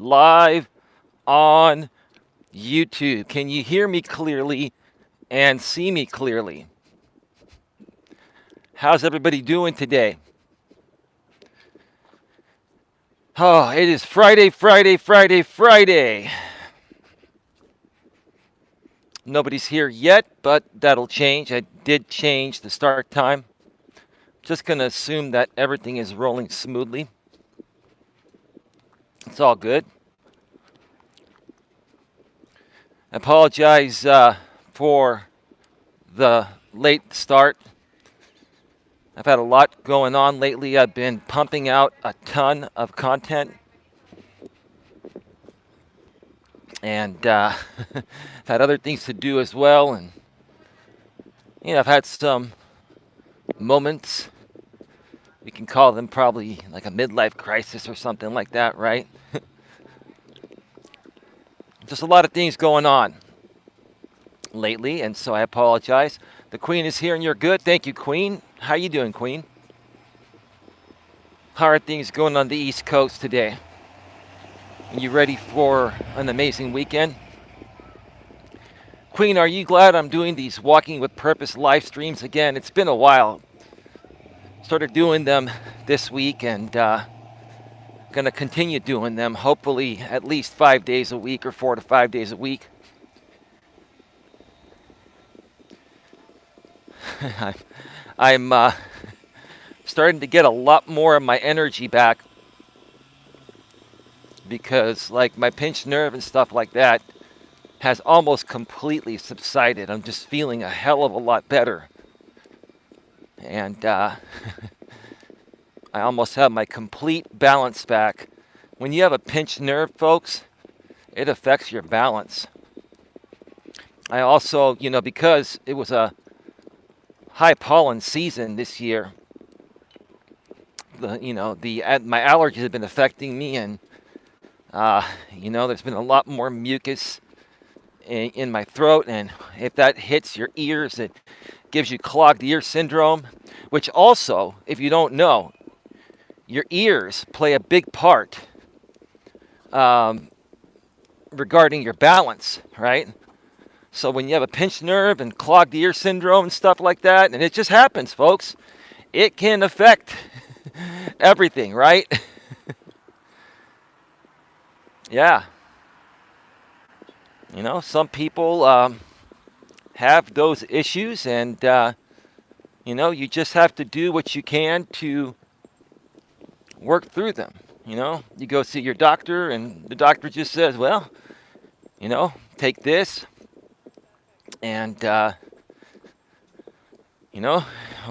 live on YouTube. Can you hear me clearly and see me clearly? How's everybody doing today? Oh, it is Friday, Friday, Friday, Friday. Nobody's here yet, but that'll change. I did change the start time. Just going to assume that everything is rolling smoothly. It's all good. I apologize for the late start. I've had a lot going on lately. I've been pumping out a ton of content. And I've had other things to do as well. And, I've had some moments. We can call them probably like a midlife crisis or something like that, right? Just a lot of things going on lately, and so I apologize. The Queen is here and you're good. Thank you, Queen. How you doing, Queen? How are things going on the East Coast today? Are you ready for an amazing weekend? Queen, are you glad I'm doing these Walking with Purpose live streams again? It's been a while. Started doing them this week and going to continue doing them, hopefully at least 5 days a week or 4 to 5 days a week. I'm starting to get a lot more of my energy back because like my pinched nerve and stuff like that has almost completely subsided. I'm just feeling a hell of a lot better. And I almost have my complete balance back. When you have a pinched nerve, folks, it affects your balance. I also, because it was a high pollen season this year, my allergies have been affecting me, and there's been a lot more mucus in my throat, and if that hits your ears, it gives you clogged ear syndrome, which also, if you don't know, your ears play a big part regarding your balance, right? So when you have a pinched nerve and clogged ear syndrome and stuff like that, and it just happens, folks, it can affect everything, right? Yeah. Some people have those issues, and, you just have to do what you can to work through them. You go see your doctor, and the doctor just says, well, take this, and, over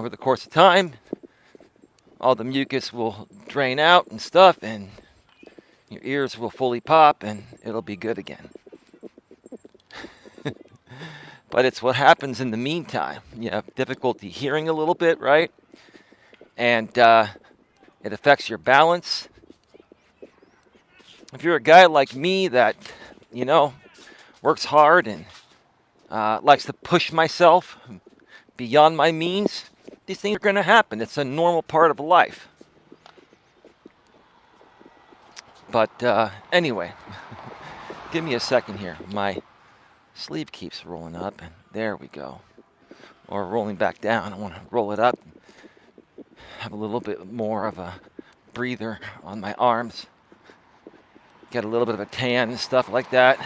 the course of time, all the mucus will drain out and stuff, and your ears will fully pop, and it'll be good again. But it's what happens in the meantime. You have difficulty hearing a little bit, right? And it affects your balance. If you're a guy like me that, works hard and likes to push myself beyond my means, these things are going to happen. It's a normal part of life. But anyway, give me a second here. My sleeve keeps rolling up, and there we go. Or rolling back down. I want to roll it up, have a little bit more of a breather on my arms, get a little bit of a tan and stuff like that.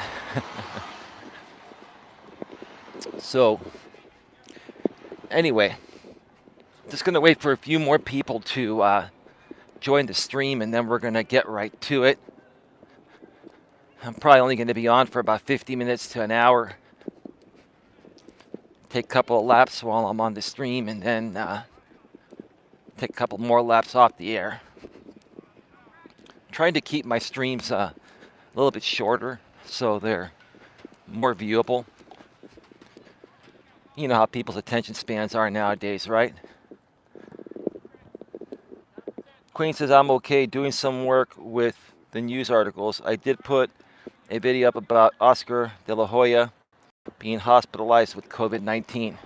So anyway, just going to wait for a few more people to join the stream, and then we're going to get right to it. I'm probably only going to be on for about 50 minutes to an hour. Take a couple of laps while I'm on the stream, and then take a couple more laps off the air. Trying to keep my streams a little bit shorter so they're more viewable. You know how people's attention spans are nowadays, right? Queen says, I'm okay doing some work with the news articles. I did put a video up about Oscar de la Hoya being hospitalized with COVID-19.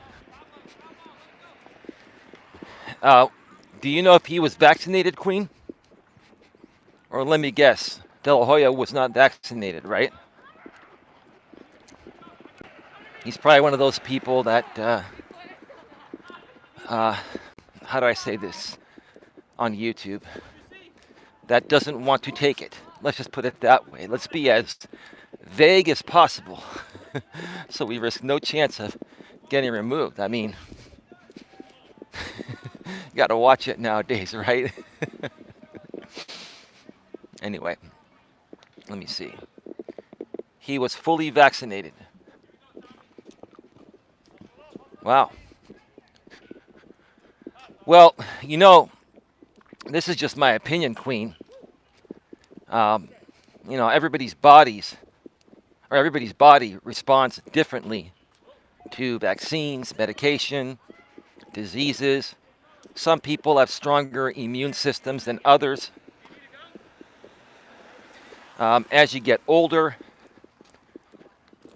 Do you know if he was vaccinated, Queen? Or let me guess, De La Hoya was not vaccinated, right? He's probably one of those people that, how do I say this on YouTube, that doesn't want to take it. Let's just put it that way. Let's be as vague as possible so we risk no chance of getting removed. I mean, you got to watch it nowadays, right? Anyway, let me see. He was fully vaccinated. Wow. Well, you know, this is just my opinion, Queen. You know, everybody's body responds differently to vaccines, medication, diseases. Some people have stronger immune systems than others. As you get older,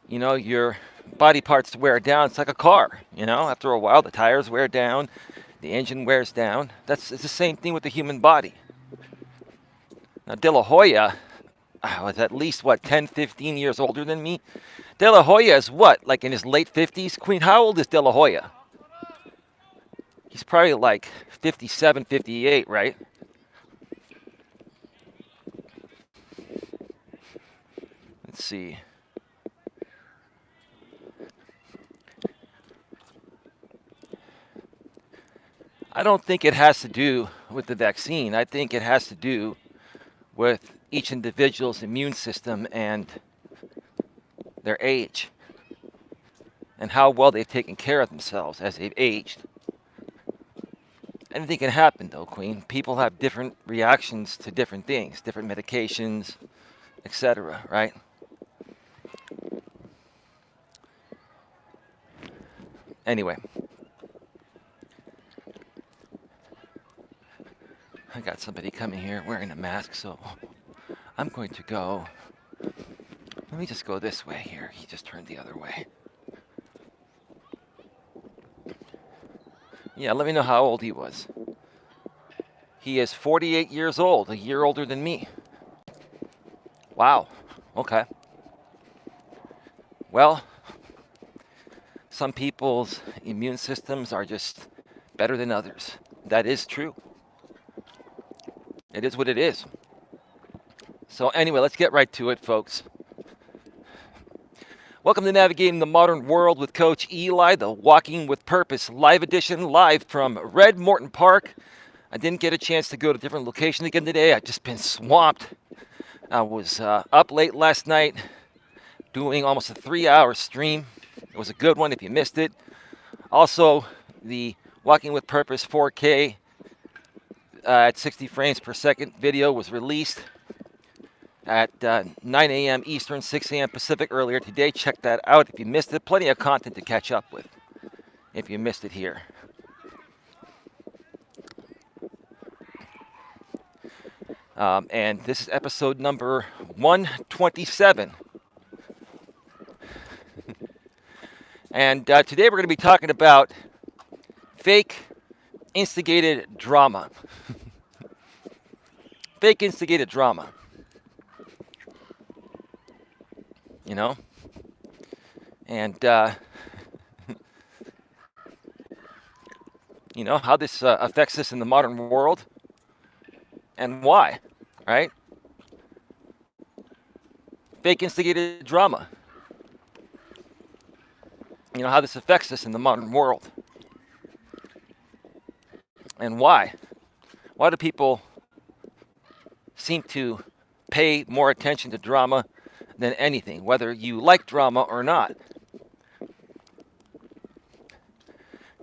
you know, your body parts wear down. It's like a car, you know. After a while, the tires wear down, the engine wears down. It's the same thing with the human body. Now, De La Hoya was at least, 10, 15 years older than me. De La Hoya is what, like in his late 50s? Queen, how old is De La Hoya? He's probably like 57, 58, right? Let's see. I don't think it has to do with the vaccine. I think it has to do with each individual's immune system and their age and how well they've taken care of themselves as they've aged. Anything can happen, though, Queen. People have different reactions to different things, different medications, etc., right? Anyway, I got somebody coming here wearing a mask, so I'm going to go. Let me just go this way here. He just turned the other way. Yeah, let me know how old he was. He is 48 years old, a year older than me. Wow. Okay. Well, some people's immune systems are just better than others. That is true. It is what it is. So anyway, let's get right to it, folks. Welcome to Navigating the Modern World with Coach Eli, the Walking with Purpose live edition, live from Red Morton Park. I didn't get a chance to go to a different location again today. I've just been swamped. I was up late last night doing almost a 3-hour stream. It was a good one if you missed it. Also, the Walking with Purpose 4K at 60 frames per second video was released at 9 a.m. Eastern, 6 a.m. Pacific earlier today. Check that out if you missed it. Plenty of content to catch up with if you missed it here. And this is episode number 127. And today we're going to be talking about fake instigated drama. Fake instigated drama. You know? And, you know, how this affects us in the modern world and why, right? Fake instigated drama. You know, how this affects us in the modern world and why. Why do people seem to pay more attention to drama than anything, whether you like drama or not?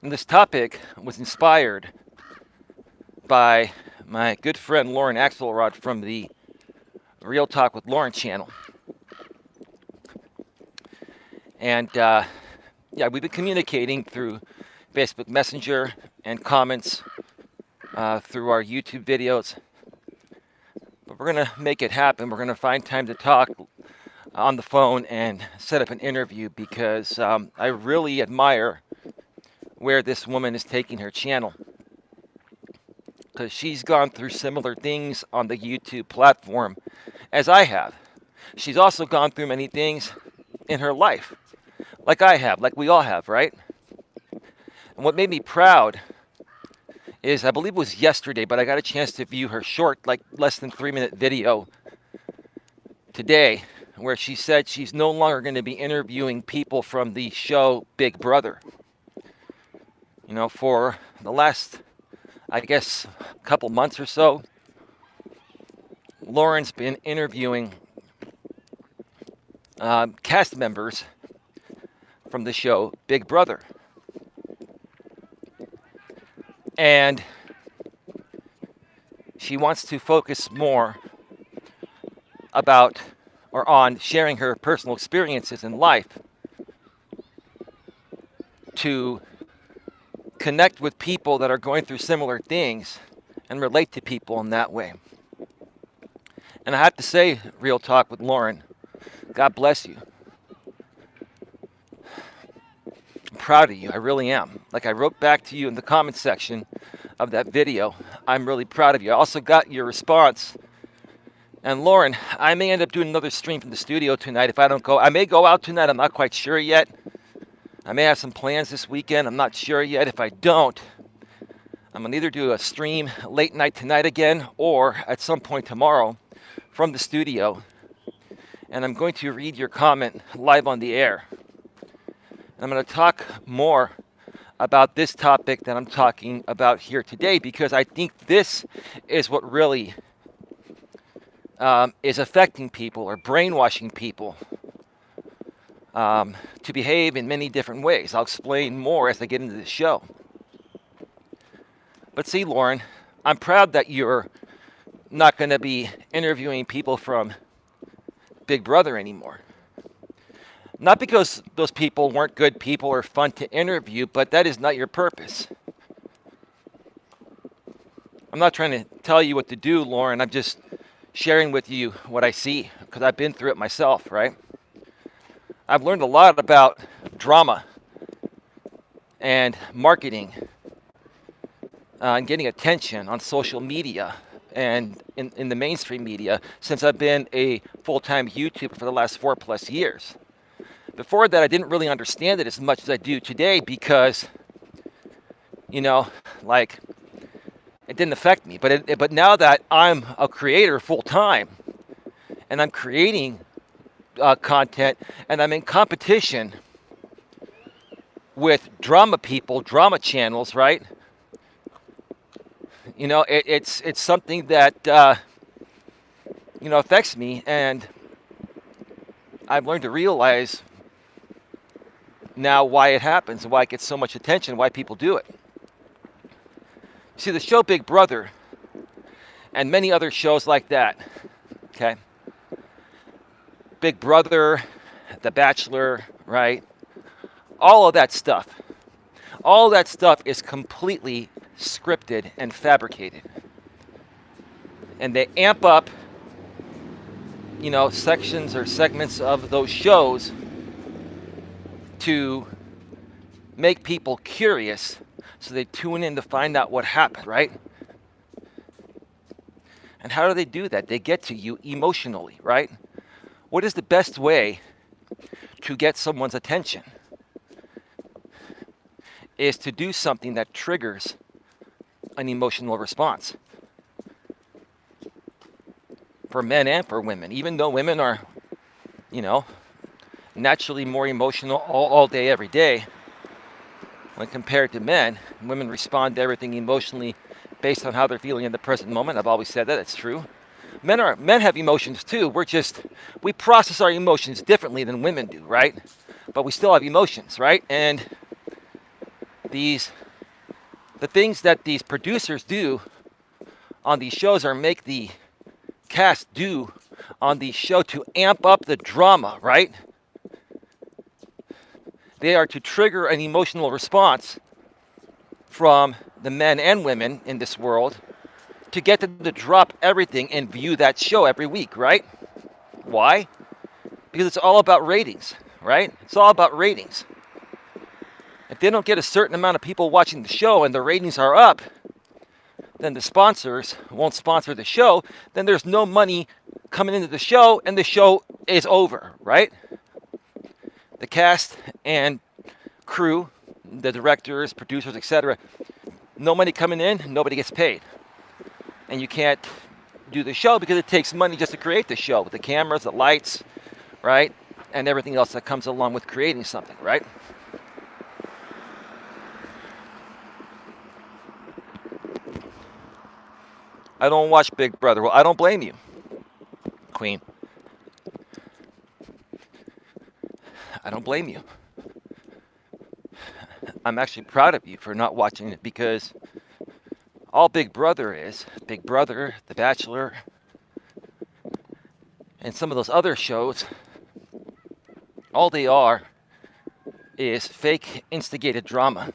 And this topic was inspired by my good friend Lauren Axelrod from the Real Talk with Lauren channel. And yeah, we've been communicating through Facebook Messenger and comments through our YouTube videos. But we're going to make it happen. We're going to find time to talk on the phone and set up an interview because I really admire where this woman is taking her channel. Because she's gone through similar things on the YouTube platform as I have. She's also gone through many things in her life, like I have, like we all have, right? And what made me proud is, I believe it was yesterday, but I got a chance to view her short, like less than 3-minute video today, where she said she's no longer going to be interviewing people from the show Big Brother. You know, for the last, I guess, couple months or so, Lauren's been interviewing cast members from the show Big Brother. And she wants to focus more about or on sharing her personal experiences in life to connect with people that are going through similar things and relate to people in that way. And I have to say, real talk with Lauren, God bless you. I'm proud of you. I really am. Like I wrote back to you in the comments section of that video, I'm really proud of you. I also got your response. And Lauren, I may end up doing another stream from the studio tonight if I don't go. I may go out tonight. I'm not quite sure yet. I may have some plans this weekend. I'm not sure yet. If I don't, I'm going to either do a stream late night tonight again or at some point tomorrow from the studio. And I'm going to read your comment live on the air. And I'm going to talk more about this topic that I'm talking about here today, because I think this is what really is affecting people or brainwashing people to behave in many different ways. I'll explain more as I get into the show. But see, Lauren, I'm proud that you're not going to be interviewing people from Big Brother anymore. Not because those people weren't good people or fun to interview, but that is not your purpose. I'm not trying to tell you what to do, Lauren. I'm just sharing with you what I see, because I've been through it myself, right? I've learned a lot about drama and marketing and getting attention on social media and in the mainstream media since I've been a full-time YouTuber for the last 4+ years. Before that, I didn't really understand it as much as I do today because, you know, like, it didn't affect me. But now that I'm a creator full-time and I'm creating content and I'm in competition with drama people, drama channels, right? You know, it's something that, you know, affects me, and I've learned to realize now why it happens and why it gets so much attention, why people do it. See, the show Big Brother and many other shows like that, okay? Big Brother, The Bachelor, right? All of that stuff. All that stuff is completely scripted and fabricated. And they amp up, you know, sections or segments of those shows to make people curious, so they tune in to find out what happened, right? And how do they do that? They get to you emotionally, right? What is the best way to get someone's attention? Is to do something that triggers an emotional response. For men and for women, even though women are, you know, naturally more emotional all day, every day. When compared to men, women respond to everything emotionally based on how they're feeling in the present moment. I've always said that. It's true. Men have emotions too. We process our emotions differently than women do, right? But we still have emotions, right? And the things that these producers do on these shows or make the cast do on the show to amp up the drama, right? They are to trigger an emotional response from the men and women in this world to get them to drop everything and view that show every week, right? Why? Because it's all about ratings, right? It's all about ratings. If they don't get a certain amount of people watching the show and the ratings are up, then the sponsors won't sponsor the show. Then there's no money coming into the show, and the show is over, right? The cast and crew, the directors, producers, etc. No money coming in, nobody gets paid. And you can't do the show because it takes money just to create the show with the cameras, the lights, right? And everything else that comes along with creating something, right? I don't watch Big Brother. Well, I don't blame you, Queen. I don't blame you. I'm actually proud of you for not watching it, because all Big Brother is, Big Brother, The Bachelor, and some of those other shows, all they are is fake instigated drama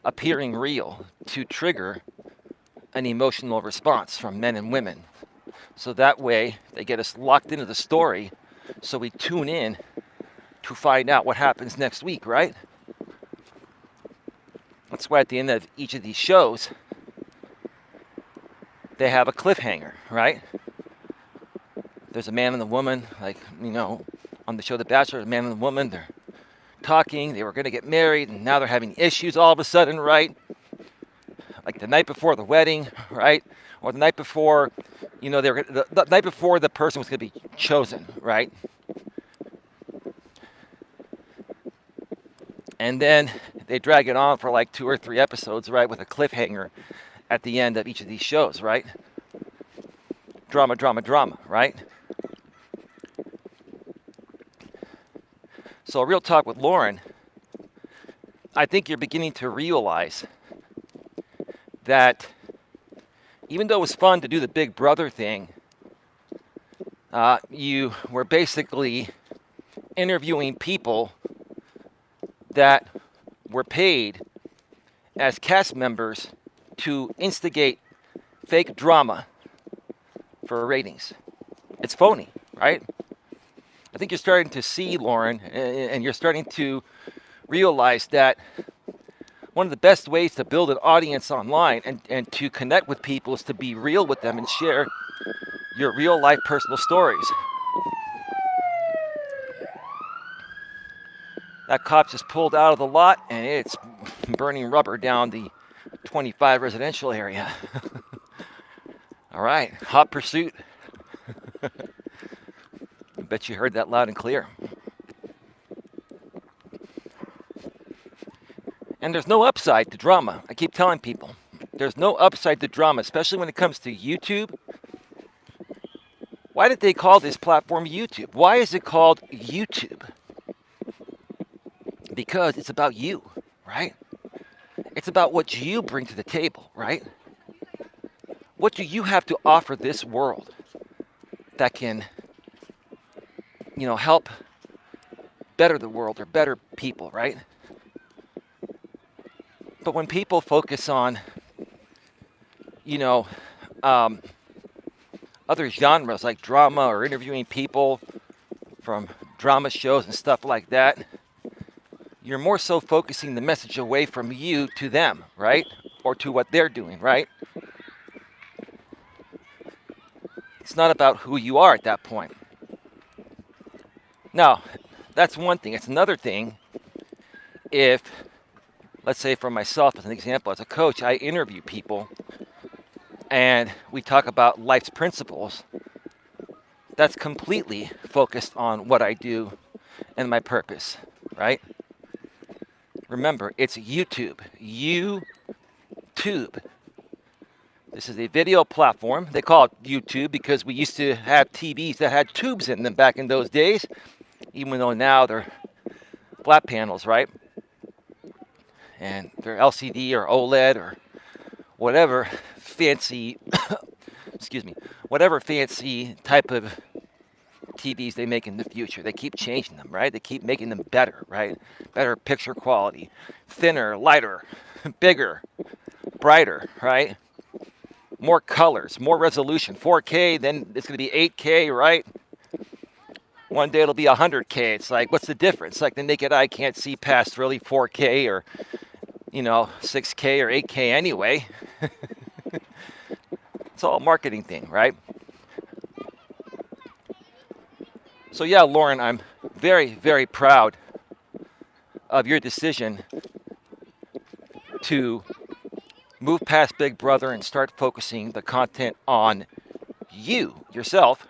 appearing real to trigger an emotional response from men and women. So that way they get us locked into the story, so we tune in to find out what happens next week, right? That's why at the end of each of these shows, they have a cliffhanger, right? There's a man and a woman, like, on the show The Bachelor, a man and a woman, they're talking, they were going to get married, and now they're having issues all of a sudden, right? Like the night before the wedding, right? Or the night before, the night before the person was going to be chosen, right? And then they drag it on for like 2 or 3 episodes, right? With a cliffhanger at the end of each of these shows, right? Drama, drama, drama, right? So real talk with Lauren, I think you're beginning to realize that even though it was fun to do the Big Brother thing, you were basically interviewing people that were paid as cast members to instigate fake drama for ratings. It's phony, right? I think you're starting to see, Lauren, and you're starting to realize that one of the best ways to build an audience online and to connect with people is to be real with them and share your real life personal stories. That cop just pulled out of the lot, and it's burning rubber down the 25 residential area. All right, hot pursuit. I bet you heard that loud and clear. And there's no upside to drama. I keep telling people, there's no upside to drama, especially when it comes to YouTube. Why did they call this platform YouTube? Why is it called YouTube? Because it's about you, right? It's about what you bring to the table, right? What do you have to offer this world that can, help better the world or better people, right? But when people focus on, other genres like drama or interviewing people from drama shows and stuff like that, you're more so focusing the message away from you to them, right? Or to what they're doing, right? It's not about who you are at that point. Now, that's one thing. It's another thing if, let's say for myself as an example, as a coach, I interview people and we talk about life's principles. That's completely focused on what I do and my purpose, right? Remember, it's YouTube. YouTube. This is a video platform. They call it YouTube because we used to have TVs that had tubes in them back in those days, even though now they're flat panels, right? And they're LCD or OLED or whatever fancy, whatever fancy type of TVs they make in the future. They keep changing them, right? They keep making them better, right? Better picture quality, thinner, lighter, bigger, brighter, right? More colors, more resolution, 4K, then it's going to be 8K, right? One day it'll be 100K. It's like, what's the difference? Like the naked eye can't see past really 4K or, 6K or 8K anyway. It's It's all a marketing thing, right? So yeah, Lauren, I'm very, very proud of your decision to move past Big Brother and start focusing the content on you, yourself,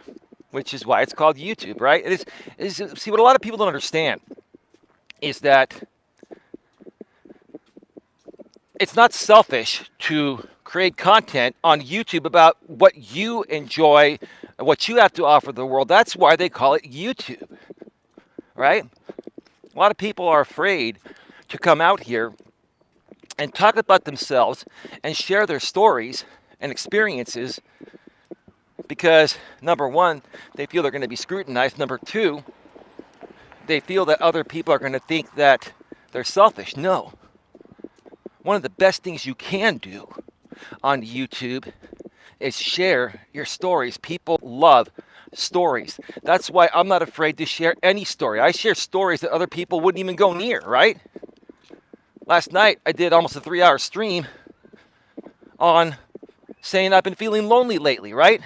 which is why it's called YouTube, right? See, what a lot of people don't understand is that it's not selfish to create content on YouTube about what you enjoy, what you have to offer the world. That's why they call it YouTube, right? A lot of people are afraid to come out here and talk about themselves and share their stories and experiences because, number one, they feel they're going to be scrutinized. Number two, they feel that other people are going to think that they're selfish. No. One of the best things you can do on YouTube is share your stories. People love stories. That's why I'm not afraid to share any story. I share stories that other people wouldn't even go near, right? Last night, I did almost a 3-hour stream on saying I've been feeling lonely lately, right?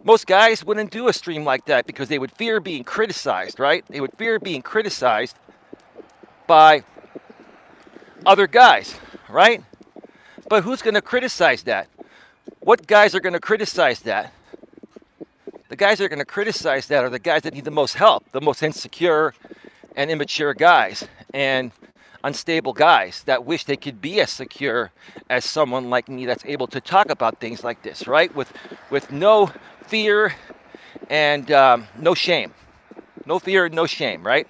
Most guys wouldn't do a stream like that because they would fear being criticized, right? They would fear being criticized by other guys, right? But who's going to criticize that? What guys are going to criticize that? The guys that are going to criticize that are the guys that need the most help, the most insecure and immature guys and unstable guys that wish they could be as secure as someone like me that's able to talk about things like this, right? With no fear and no shame. No fear and no shame, right?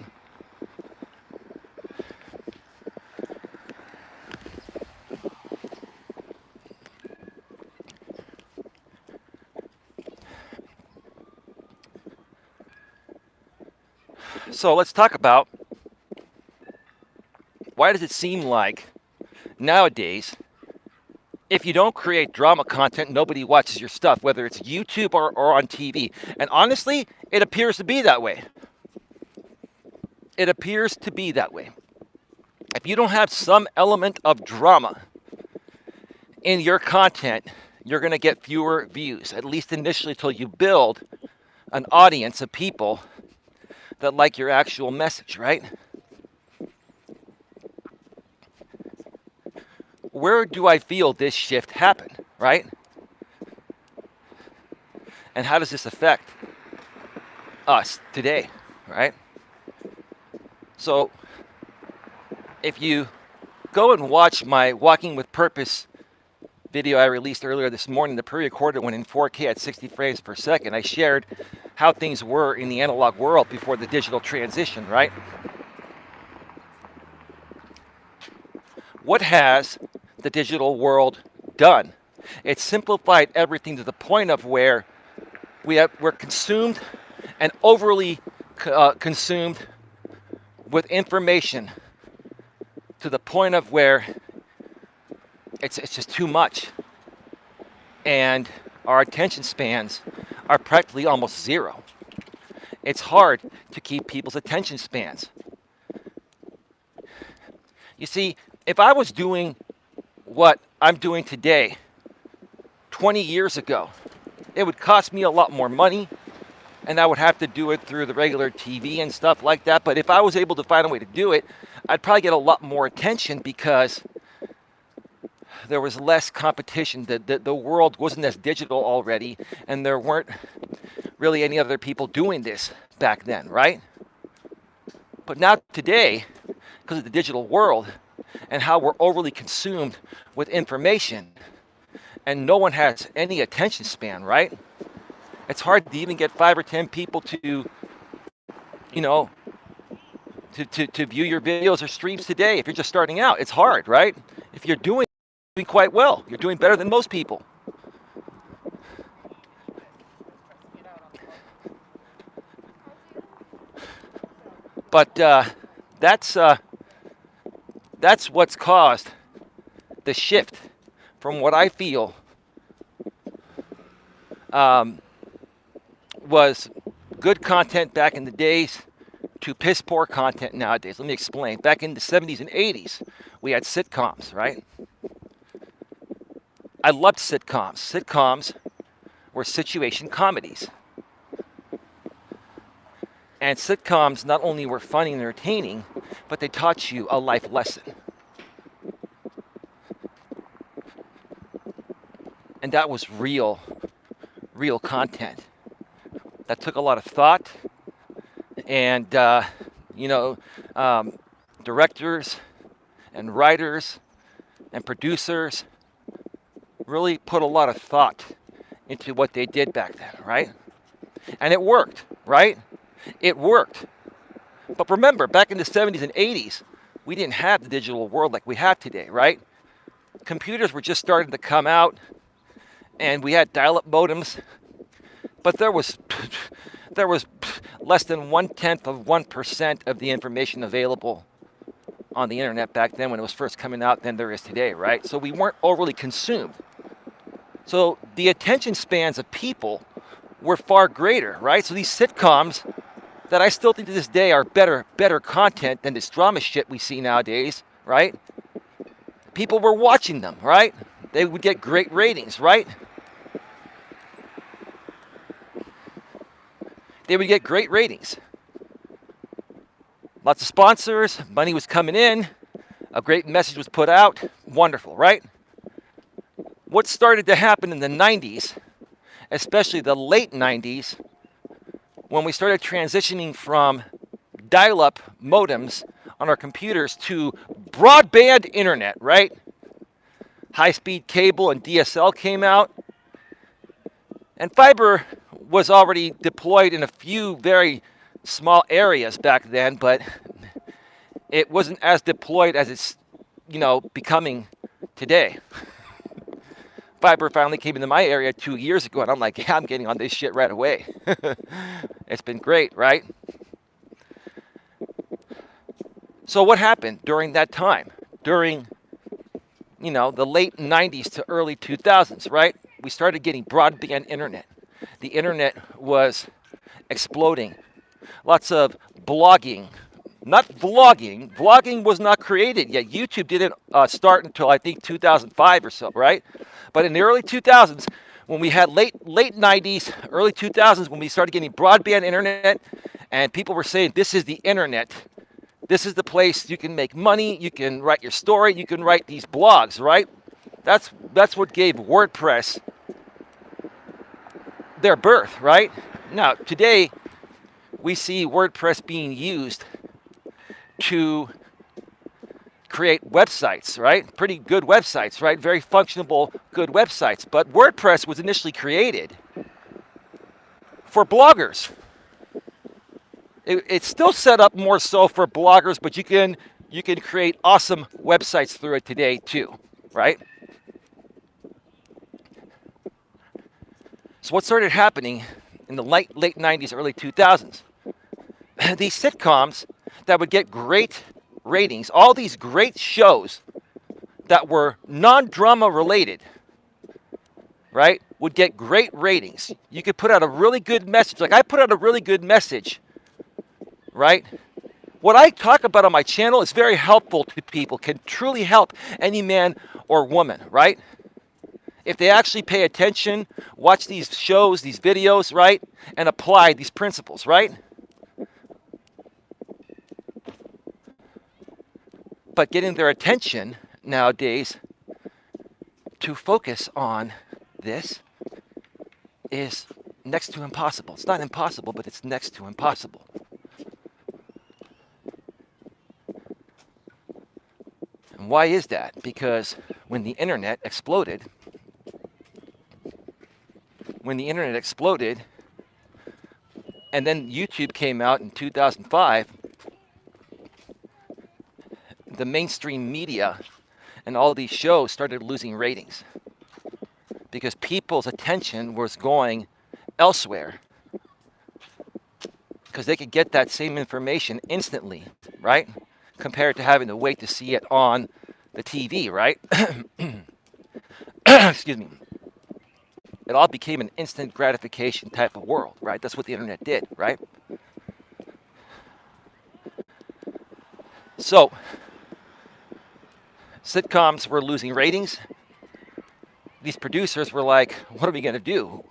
So let's talk about why does it seem like nowadays if you don't create drama content, nobody watches your stuff, whether it's YouTube or on TV. And honestly, it appears to be that way. It appears to be that way. If you don't have some element of drama in your content, you're going to get fewer views, at least initially till you build an audience of people that like your actual message, right? Where do I feel this shift happen, right? And how does this affect us today, right? So if you go and watch my Walking with Purpose video I released earlier this morning, the pre-recorded one in 4K at 60 frames per second, I shared how things were in the analog world before the digital transition, right? What has the digital world done? It's simplified everything to the point of where we're consumed and overly consumed with information to the point of where it's just too much. And our attention spans are practically almost zero. It's hard to keep people's attention spans. You see, if I was doing what I'm doing today 20 years ago, it would cost me a lot more money and I would have to do it through the regular TV and stuff like that. But if I was able to find a way to do it, I'd probably get a lot more attention because there was less competition. The world wasn't as digital already, and there weren't really any other people doing this back then, right? But now today, because of the digital world and how we're overly consumed with information, and no one has any attention span, right? It's hard to even get 5 or 10 people to, to view your videos or streams today. If you're just starting out, it's hard, right? If you're doing quite well, you're doing better than most people. But that's what's caused the shift from what I feel was good content back in the days to piss poor content nowadays. Let me explain. Back in the 70s and 80s, we had sitcoms, right? I loved sitcoms. Sitcoms were situation comedies. And sitcoms not only were funny and entertaining, but they taught you a life lesson. And that was real content. That took a lot of thought. And, directors and writers and producers really put a lot of thought into what they did back then, right? And it worked, right? It worked. But remember, back in the 70s and 80s, we didn't have the digital world like we have today, right? Computers were just starting to come out, and we had dial-up modems, but there was less than 0.1% of the information available on the internet back then when it was first coming out than there is today, right? So we weren't overly consumed. So the attention spans of people were far greater, right? So these sitcoms that I still think to this day are better content than this drama shit we see nowadays, right? People were watching them, right? They would get great ratings, right? They would get great ratings. Lots of sponsors, money was coming in, a great message was put out, wonderful, right? What started to happen in the 90s, especially the late 90s, when we started transitioning from dial-up modems on our computers to broadband internet, right? High-speed cable and DSL came out, and fiber was already deployed in a few very small areas back then, but it wasn't as deployed as it's, becoming today. Fiber finally came into my area 2 years ago, and I'm like, yeah, I'm getting on this shit right away. It's been great, right? So what happened during that time? During, the late 90s to early 2000s, right? We started getting broadband internet. The internet was exploding. Lots of blogging. Not vlogging. Vlogging was not created yet. YouTube didn't start until, I think, 2005 or so, right? But in the early 2000s, when we had late 90s, early 2000s, when we started getting broadband internet, and people were saying, this is the internet. This is the place you can make money, you can write your story, you can write these blogs, right? That's what gave WordPress their birth, right? Now, today, we see WordPress being used to create websites, right? Pretty good websites, right? Very functional, good websites. But WordPress was initially created for bloggers. It's still set up more so for bloggers, but you can create awesome websites through it today too, right? So what started happening in the late 90s, early 2000s? These sitcoms that would get great ratings, all these great shows that were non-drama related, right, would get great ratings. You could put out a really good message. Like I put out a really good message, right? What I talk about on my channel is very helpful to people, can truly help any man or woman, right? If they actually pay attention, watch these shows, these videos, right, and apply these principles, right? But getting their attention nowadays to focus on this is next to impossible. It's not impossible, but it's next to impossible. And why is that? Because when the internet exploded, and then YouTube came out in 2005, the mainstream media and all these shows started losing ratings because people's attention was going elsewhere because they could get that same information instantly, right? Compared to having to wait to see it on the TV, right? Excuse me. It all became an instant gratification type of world, right? That's what the internet did, right? So, sitcoms were losing ratings. these producers were like, what are we going to do?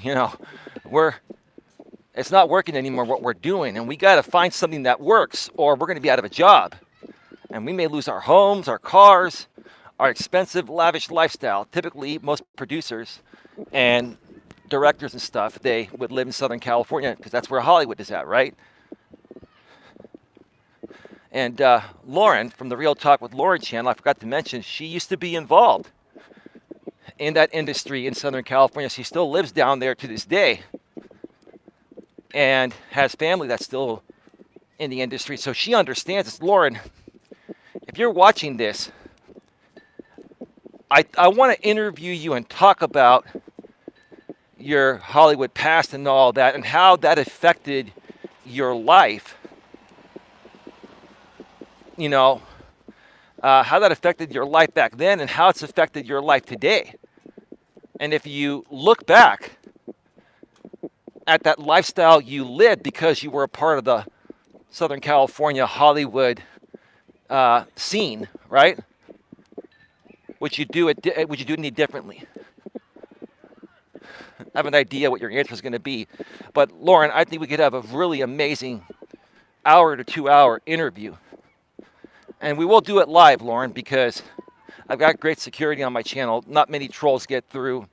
You know, it's not working anymore what we're doing, and we got to find something that works or we're going to be out of a job. And we may lose our homes, our cars, our expensive, lavish lifestyle. Typically, most producers and directors and stuff, they would live in Southern California because that's where Hollywood is at, right? And Lauren from the Real Talk with Lauren channel, I forgot to mention, she used to be involved in that industry in Southern California. She still lives down there to this day and has family that's still in the industry. So she understands this. Lauren, if you're watching this, I want to interview you and talk about your Hollywood past and all that and how that affected your life. You know, how that affected your life back then and how it's affected your life today. And if you look back at that lifestyle you lived because you were a part of the Southern California Hollywood scene, right? Would you do any differently? I have an idea what your answer is going to be. But Lauren, I think we could have a really amazing hour to 2 hour interview. And we will do it live, Lauren, because I've got great security on my channel. Not many trolls get through,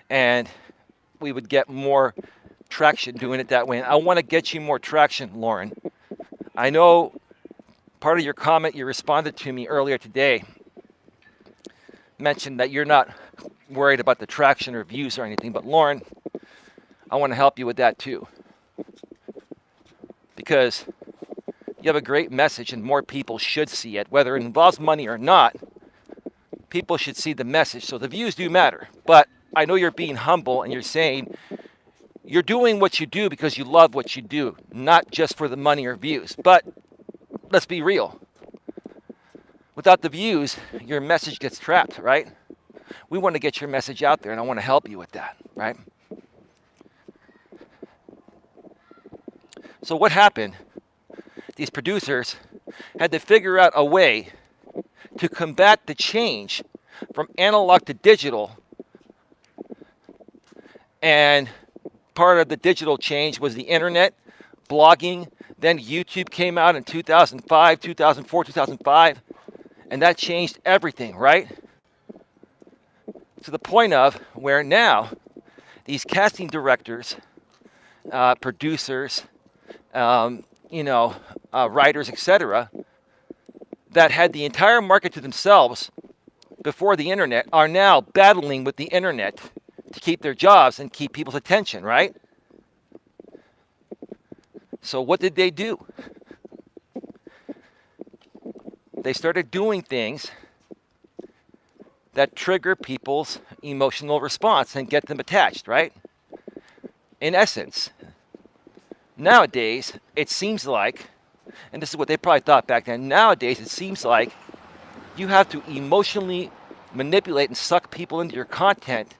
and we would get more traction doing it that way. And I want to get you more traction, Lauren. I know part of your comment you responded to me earlier today mentioned that you're not worried about the traction or views or anything, but Lauren, I want to help you with that too. Because you have a great message and more people should see it. Whether it involves money or not, people should see the message. So the views do matter. But I know you're being humble and you're saying you're doing what you do because you love what you do, not just for the money or views. But let's be real. Without the views, your message gets trapped, right? We want to get your message out there, and I want to help you with that, right? So what happened? These producers had to figure out a way to combat the change from analog to digital. And part of the digital change was the internet, blogging. Then YouTube came out in 2005, 2004, 2005. And that changed everything, right? To the point of where now these casting directors, producers, writers, etc., that had the entire market to themselves before the internet are now battling with the internet to keep their jobs and keep people's attention, right? So what did they do? They started doing things that trigger people's emotional response and get them attached, right? In essence, nowadays, it seems like, and this is what they probably thought back then, nowadays it seems like you have to emotionally manipulate and suck people into your content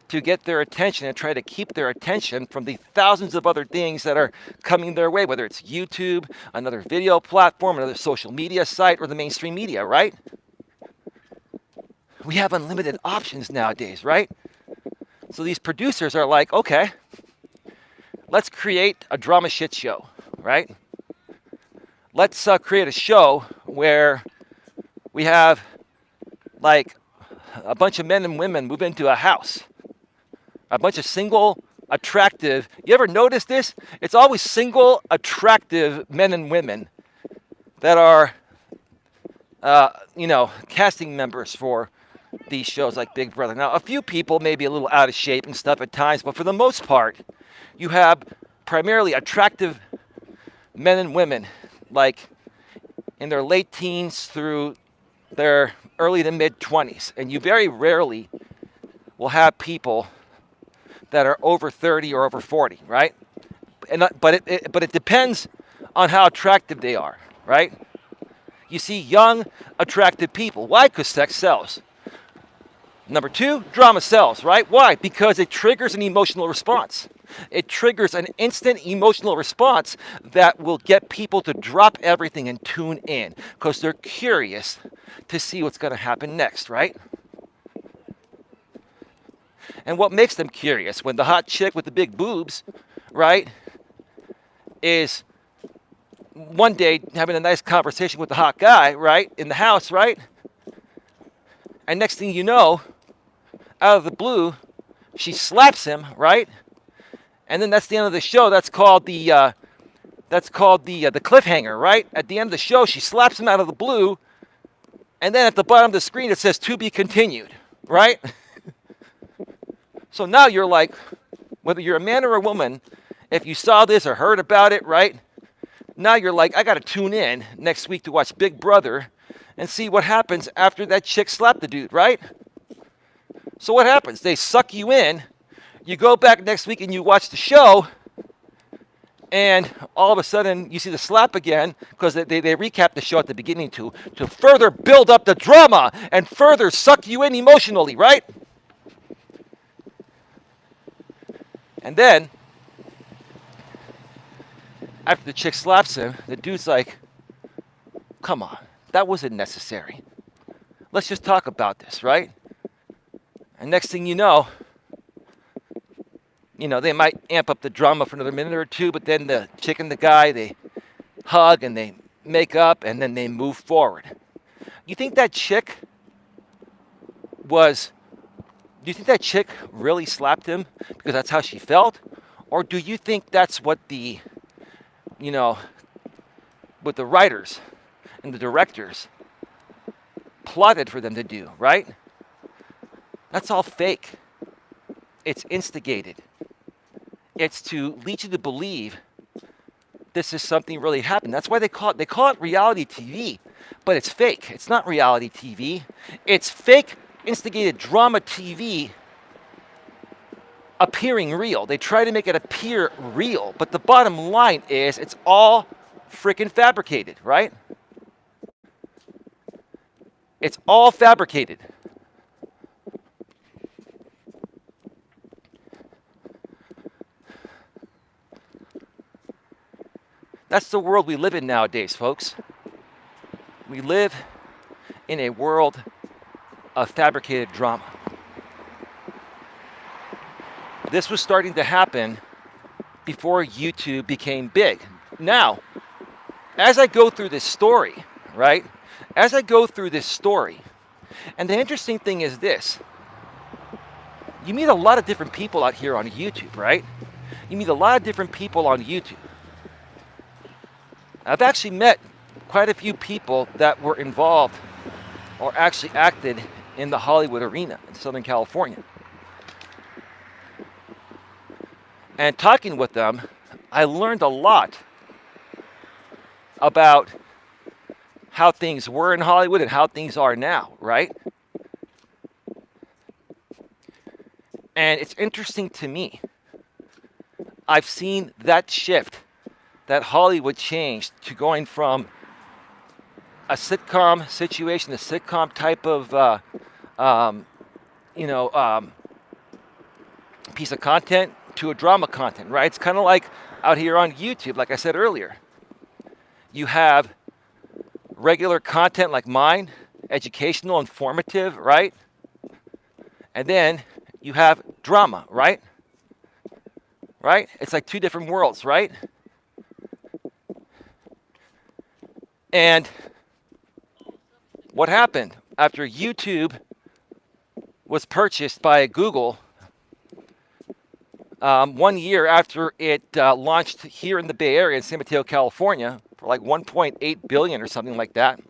to get their attention and try to keep their attention from the thousands of other things that are coming their way, whether it's YouTube, another video platform, another social media site, or the mainstream media, right? We have unlimited options nowadays, right? So these producers are like, okay, let's create a drama shit show, right? Let's create a show where we have like a bunch of men and women move into a house. A bunch of single, attractive, you ever notice this? It's always single, attractive men and women that are, casting members for these shows like Big Brother. Now, a few people may be a little out of shape and stuff at times, but for the most part, you have primarily attractive men and women, like in their late teens through their early to mid 20s. And you very rarely will have people that are over 30 or over 40, right? But it depends on how attractive they are, right? You see young, attractive people. Why? Because sex sells. Number two, drama sells, right? Why? Because it triggers an emotional response. It triggers an instant emotional response that will get people to drop everything and tune in because they're curious to see what's going to happen next, right? And what makes them curious when the hot chick with the big boobs, right, is one day having a nice conversation with the hot guy, right, in the house, right? And next thing you know, out of the blue, she slaps him, right? And then that's the end of the show. That's called the cliffhanger, right? At the end of the show, she slaps him out of the blue, and then at the bottom of the screen it says "to be continued," right? So now you're like, whether you're a man or a woman, if you saw this or heard about it, right? Now you're like, I got to tune in next week to watch Big Brother and see what happens after that chick slapped the dude, right? So what happens? They suck you in. You go back next week and you watch the show, and all of a sudden you see the slap again because they recap the show at the beginning to further build up the drama and further suck you in emotionally, right? And then, after the chick slaps him, the dude's like, come on, that wasn't necessary. Let's just talk about this, right? And next thing you know, they might amp up the drama for another minute or two, but then the chick and the guy, they hug and they make up and then they move forward. You think that chick really slapped him because that's how she felt? Or do you think that's what what the writers and the directors plotted for them to do, right? That's all fake. It's instigated. It's to lead you to believe this is something really happened. That's why they call it reality TV, but it's fake. It's not reality TV. It's fake instigated drama TV appearing real. They try to make it appear real, but the bottom line is it's all freaking fabricated, right? It's all fabricated. That's the world we live in nowadays, folks. We live in a world of fabricated drama. This was starting to happen before YouTube became big. Now, as I go through this story, right? As I go through this story, and the interesting thing is this. You meet a lot of different people out here on YouTube, right? You meet a lot of different people on YouTube. I've actually met quite a few people that were involved or actually acted in the Hollywood arena in Southern California. And talking with them, I learned a lot about how things were in Hollywood and how things are now, right? And it's interesting to me. I've seen that shift, that Hollywood changed to going from a sitcom situation, a sitcom type of, piece of content to a drama content, right? It's kind of like out here on YouTube, like I said earlier. You have regular content like mine, educational, informative, right? And then you have drama, right? Right? It's like two different worlds, right? And what happened after YouTube was purchased by Google 1 year after it launched here in the Bay Area in San Mateo, California, for like 1.8 billion or something like that.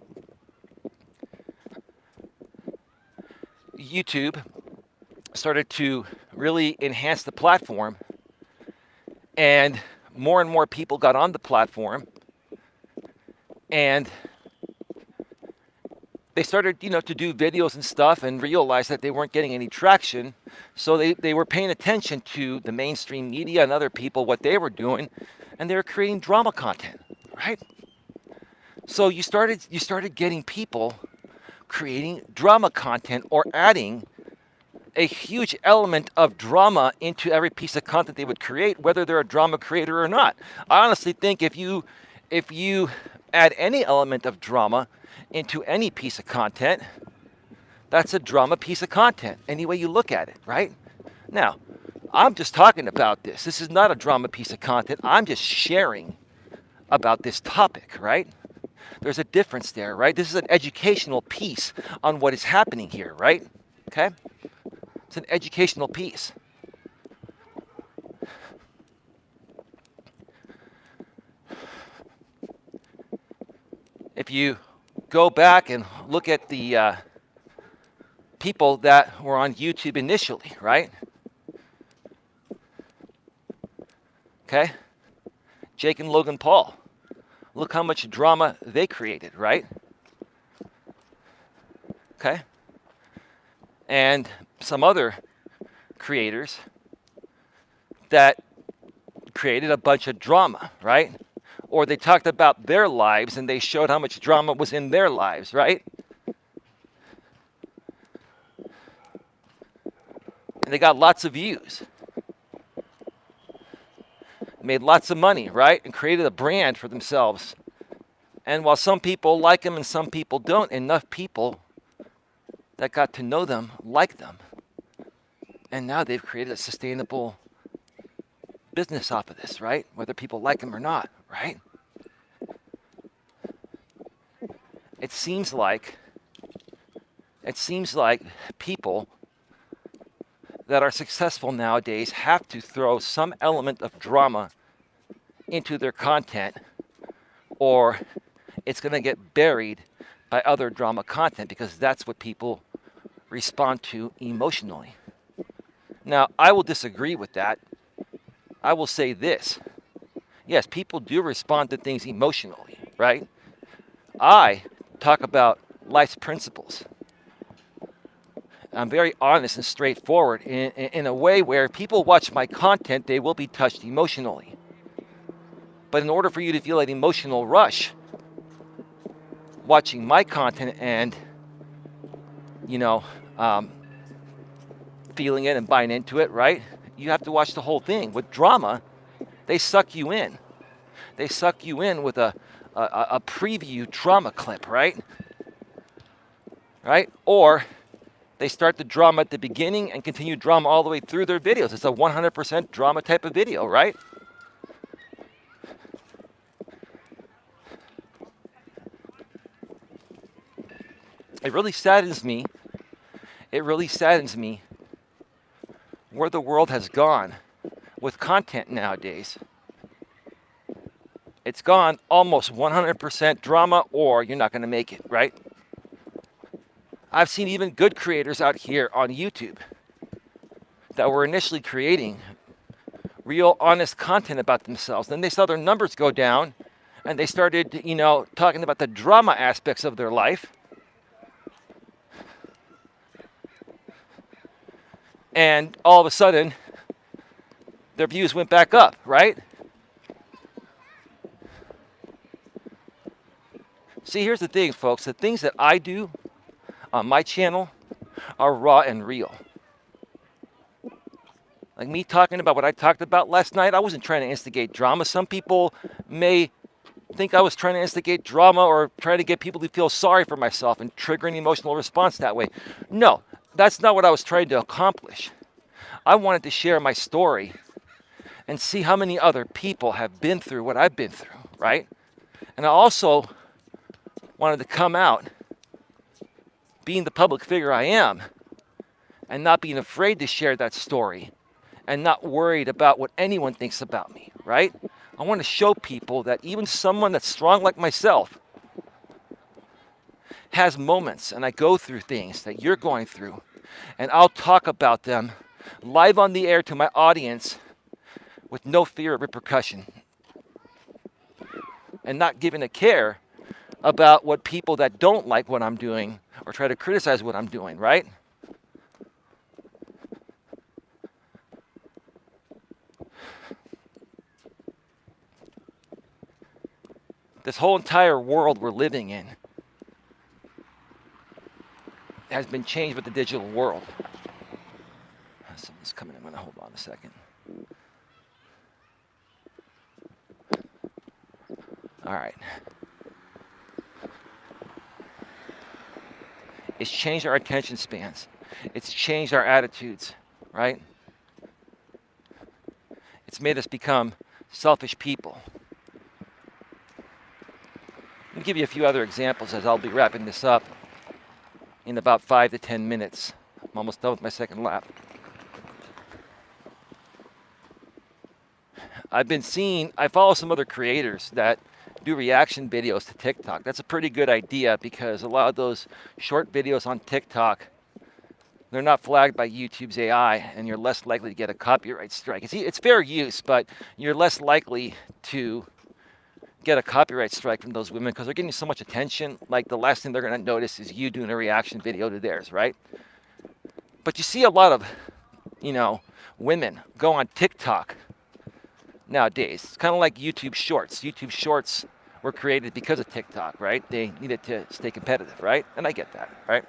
YouTube started to really enhance the platform, and more people got on the platform, and they started, to do videos and stuff and realized that they weren't getting any traction. So they were paying attention to the mainstream media and other people, what they were doing, and they were creating drama content, right? So you started getting people creating drama content or adding a huge element of drama into every piece of content they would create, whether they're a drama creator or not. I honestly think if you add any element of drama into any piece of content, that's a drama piece of content, any way you look at it, right? Now, I'm just talking about this. This is not a drama piece of content. I'm just sharing about this topic, right? There's a difference there, right? This is an educational piece on what is happening here, right? Okay? It's an educational piece. If you go back and look at the people that were on YouTube initially, right? Okay? Jake and Logan Paul. Look how much drama they created, right? Okay? And some other creators that created a bunch of drama, right? Or they talked about their lives and they showed how much drama was in their lives, right? And they got lots of views. Made lots of money, right? And created a brand for themselves. And while some people like them and some people don't, enough people that got to know them like them. And now they've created a sustainable business off of this, right? Whether people like them or not, right? It seems like people that are successful nowadays have to throw some element of drama into their content, or it's going to get buried by other drama content, because that's what people respond to emotionally. Now, I will disagree with that. I will say this. Yes, people do respond to things emotionally, right? I talk about life's principles. I'm very honest and straightforward in a way where people watch my content, they will be touched emotionally. But in order for you to feel an emotional rush watching my content and, feeling it and buying into it, right? You have to watch the whole thing. With drama, they suck you in. They suck you in with a preview drama clip, right? Right? Or they start the drama at the beginning and continue drama all the way through their videos. It's a 100% drama type of video, right? It really saddens me. It really saddens me where the world has gone with content nowadays. It's gone almost 100% drama, or you're not going to make it, right? I've seen even good creators out here on YouTube that were initially creating real honest content about themselves. Then they saw their numbers go down and they started, talking about the drama aspects of their life. And all of a sudden, their views went back up, right? See, here's the thing, folks. The things that I do on my channel are raw and real. Like me talking about what I talked about last night, I wasn't trying to instigate drama. Some people may think I was trying to instigate drama or trying to get people to feel sorry for myself and trigger an emotional response that way. No, that's not what I was trying to accomplish. I wanted to share my story and see how many other people have been through what I've been through, right? And I also wanted to come out being the public figure I am and not being afraid to share that story and not worried about what anyone thinks about me, right? I want to show people that even someone that's strong like myself has moments, and I go through things that you're going through, and I'll talk about them live on the air to my audience with no fear of repercussion and not giving a care about what people that don't like what I'm doing or try to criticize what I'm doing, right? This whole entire world we're living in has been changed with the digital world. Someone's coming in. I'm going to hold on a second. All right. It's changed our attention spans. It's changed our attitudes, right? It's made us become selfish people. Let me give you a few other examples as I'll be wrapping this up in about 5 to 10 minutes. I'm almost done with my second lap. I follow some other creators that do reaction videos to TikTok. That's a pretty good idea because a lot of those short videos on TikTok, they're not flagged by YouTube's AI, and you're less likely to get a copyright strike. It's fair use, but you're less likely to get a copyright strike from those women because they're getting so much attention. Like, the last thing they're going to notice is you doing a reaction video to theirs, right? But you see a lot of, women go on TikTok nowadays. It's kind of like YouTube Shorts. YouTube Shorts were created because of TikTok, right? They needed to stay competitive, right? And I get that, right?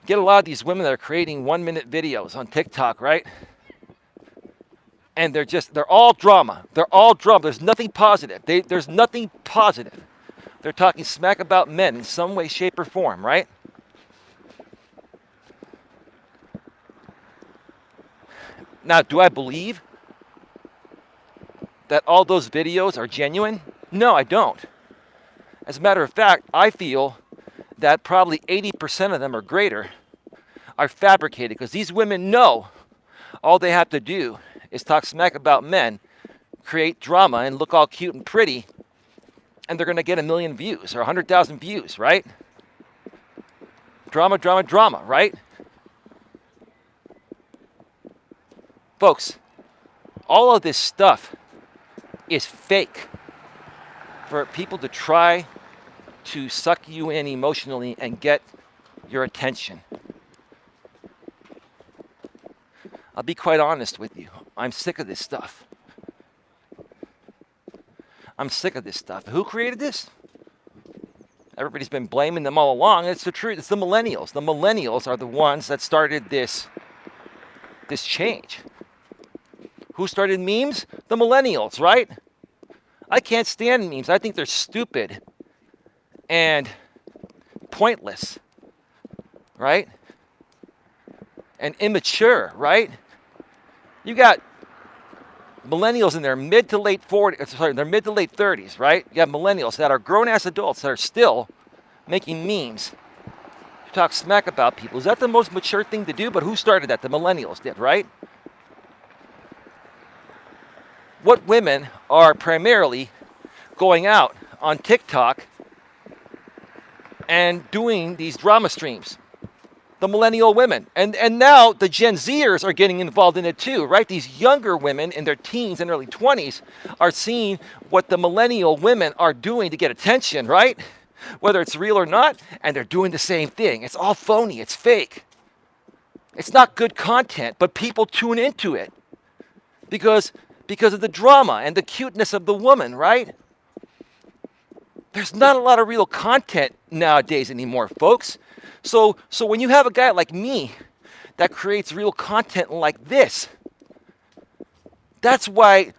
Get a lot of these women that are creating 1-minute videos on TikTok, right? And they're all drama. They're all drama. There's nothing positive. There's nothing positive. They're talking smack about men in some way, shape, or form, right? Now, do I believe that all those videos are genuine? No, I don't. As a matter of fact, I feel that probably 80% of them or greater are fabricated because these women know all they have to do is talk smack about men, create drama, and look all cute and pretty, and they're going to get 1 million views or 100,000 views, right? Drama, drama, drama, right? Folks, all of this stuff is fake for people to try to suck you in emotionally and get your attention. I'll be quite honest with you. I'm sick of this stuff. I'm sick of this stuff. Who created this? Everybody's been blaming them all along. It's the truth. It's the millennials. The millennials are the ones that started this change. Who started memes? The millennials, right? I can't stand memes. I think they're stupid and pointless, right? And immature, right? You got millennials in their mid to late 30s, right? You have millennials that are grown-ass adults that are still making memes to talk smack about people. Is that the most mature thing to do? But who started that? The millennials did, right? What women are primarily going out on TikTok and doing these drama streams? The millennial women. And now the Gen Zers are getting involved in it too, right? These younger women in their teens and early 20s are seeing what the millennial women are doing to get attention, right? Whether it's real or not, and they're doing the same thing. It's all phony. It's fake. It's not good content, but people tune into it because of the drama and the cuteness of the woman, right? There's not a lot of real content nowadays anymore, folks. So when you have a guy like me that creates real content like this, that's why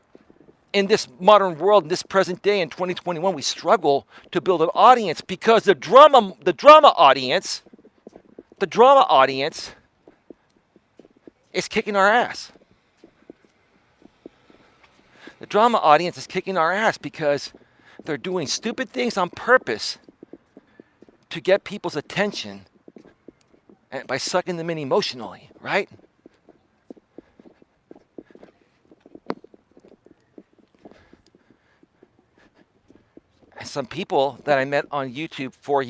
in this modern world, in this present day in 2021, we struggle to build an audience because the drama audience is kicking our ass. The drama audience is kicking our ass because they're doing stupid things on purpose to get people's attention and by sucking them in emotionally, right? And some people that I met on YouTube 4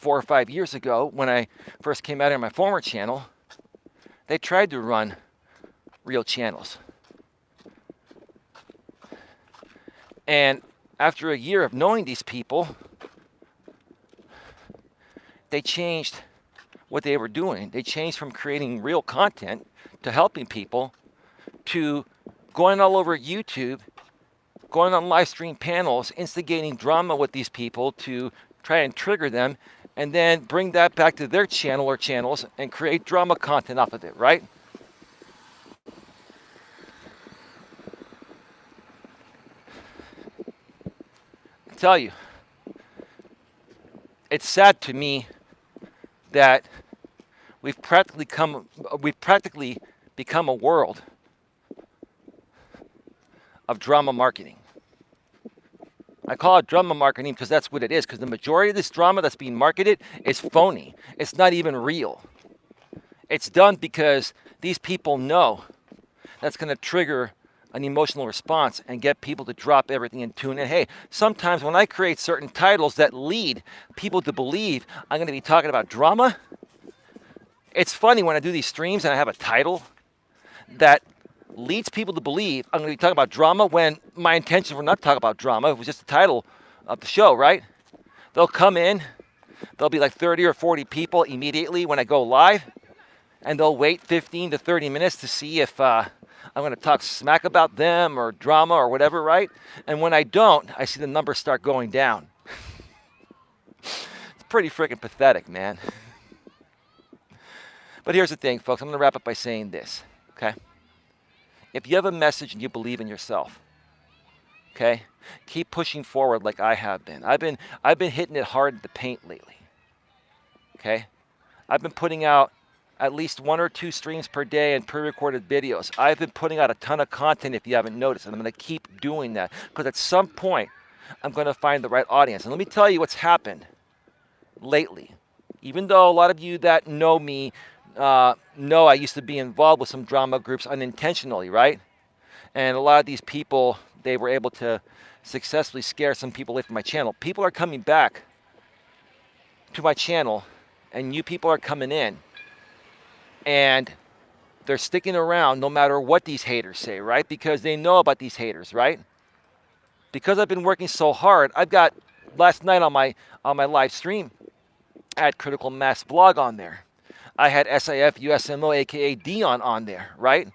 or 5 years ago, when I first came out on my former channel, they tried to run real channels. And after a year of knowing these people, they changed what they were doing. They changed from creating real content to helping people to going all over YouTube, going on live stream panels, instigating drama with these people to try and trigger them, and then bring that back to their channel or channels and create drama content off of it, right? I tell you, it's sad to me that we've practically become a world of drama marketing. I call it drama marketing because that's what it is, because the majority of this drama that's being marketed is phony. It's not even real. It's done because these people know that's going to trigger an emotional response and get people to drop everything and tune in. Hey, sometimes when I create certain titles that lead people to believe I'm going to be talking about drama, it's funny when I do these streams and I have a title that leads people to believe I'm going to be talking about drama when my intention was not to talk about drama. It was just the title of the show, right? They'll come in. There'll be like 30 or 40 people immediately when I go live, and they'll wait 15 to 30 minutes to see if I'm going to talk smack about them or drama or whatever, right? And when I don't, I see the numbers start going down. It's pretty freaking pathetic, man. But here's the thing, folks. I'm going to wrap up by saying this, okay? If you have a message and you believe in yourself, okay, keep pushing forward like I have been. I've been hitting it hard in the paint lately, okay? I've been putting out at least 1 or 2 streams per day and pre-recorded videos. I've been putting out a ton of content if you haven't noticed, and I'm going to keep doing that because at some point I'm going to find the right audience. And let me tell you what's happened lately. Even though a lot of you that know me know I used to be involved with some drama groups unintentionally, right? And a lot of these people, they were able to successfully scare some people away from my channel. People are coming back to my channel, and new people are coming in, and they're sticking around no matter what these haters say, right? Because they know about these haters, right? Because I've been working so hard, I've got last night on my live stream, I had Critical Mass Vlog on there. I had SIF USMO, aka Dion, on there, right?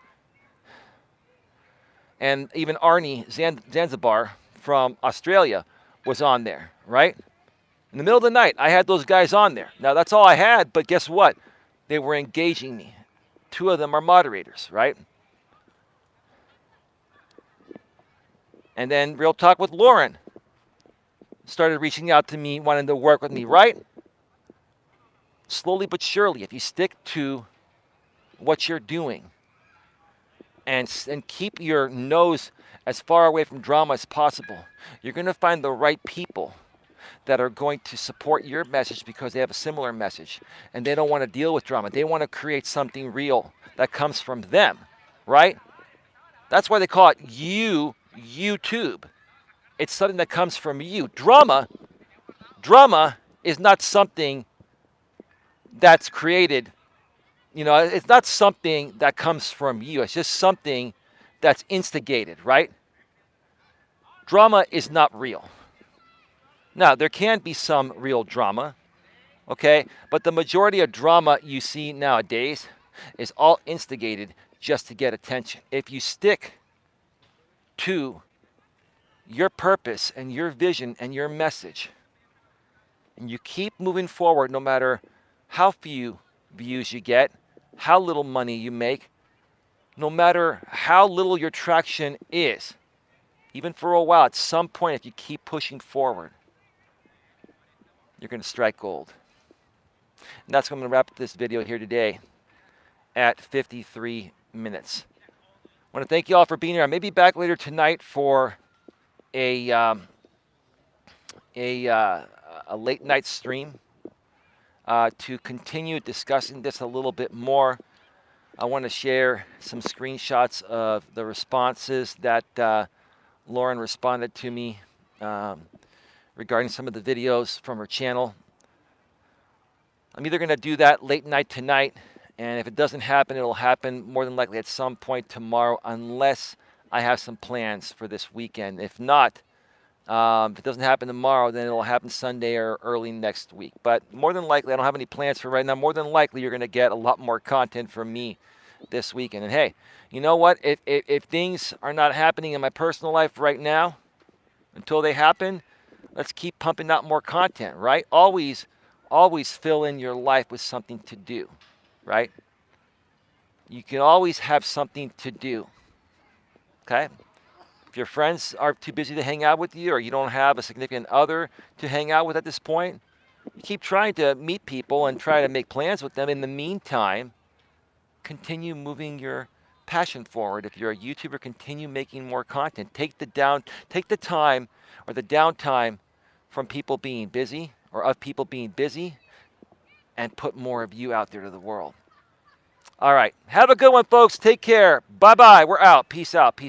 And even Arnie Zanzibar from Australia was on there, right? In the middle of the night, I had those guys on there. Now, that's all I had, but guess what? They were engaging me. 2 of them are moderators, right? And then Real Talk with Lauren started reaching out to me, wanting to work with me, right? Slowly but surely, if you stick to what you're doing and keep your nose as far away from drama as possible, you're going to find the right people that are going to support your message because they have a similar message and they don't want to deal with drama. They want to create something real that comes from them, right? That's why they call it YouTube. It's something that comes from you. Drama is not something that's created, it's not something that comes from you. It's just something that's instigated, right? Drama is not real. Now, there can be some real drama, okay? But the majority of drama you see nowadays is all instigated just to get attention. If you stick to your purpose and your vision and your message, and you keep moving forward no matter how few views you get, how little money you make, no matter how little your traction is, even for a while, at some point, if you keep pushing forward, you're going to strike gold. And that's what I'm going to wrap up this video here today at 53 minutes. I want to thank you all for being here. I may be back later tonight for a late night stream to continue discussing this a little bit more. I want to share some screenshots of the responses that Lauren responded to me regarding some of the videos from her channel. I'm either going to do that late night tonight, and if it doesn't happen, it'll happen more than likely at some point tomorrow, unless I have some plans for this weekend. If not, if it doesn't happen tomorrow, then it'll happen Sunday or early next week. But more than likely, I don't have any plans for right now. More than likely, you're going to get a lot more content from me this weekend. And hey, you know what? If things are not happening in my personal life right now, until they happen, let's keep pumping out more content, right? Always fill in your life with something to do, right? You can always have something to do, okay? If your friends are too busy to hang out with you, or you don't have a significant other to hang out with at this point, you keep trying to meet people and try to make plans with them. In the meantime, continue moving your passion forward. If you're a YouTuber, continue making more content. Take the time or the downtime from people being busy or of people being busy and put more of you out there to the world. All right. Have a good one, folks. Take care. Bye-bye. We're out. Peace out. Peace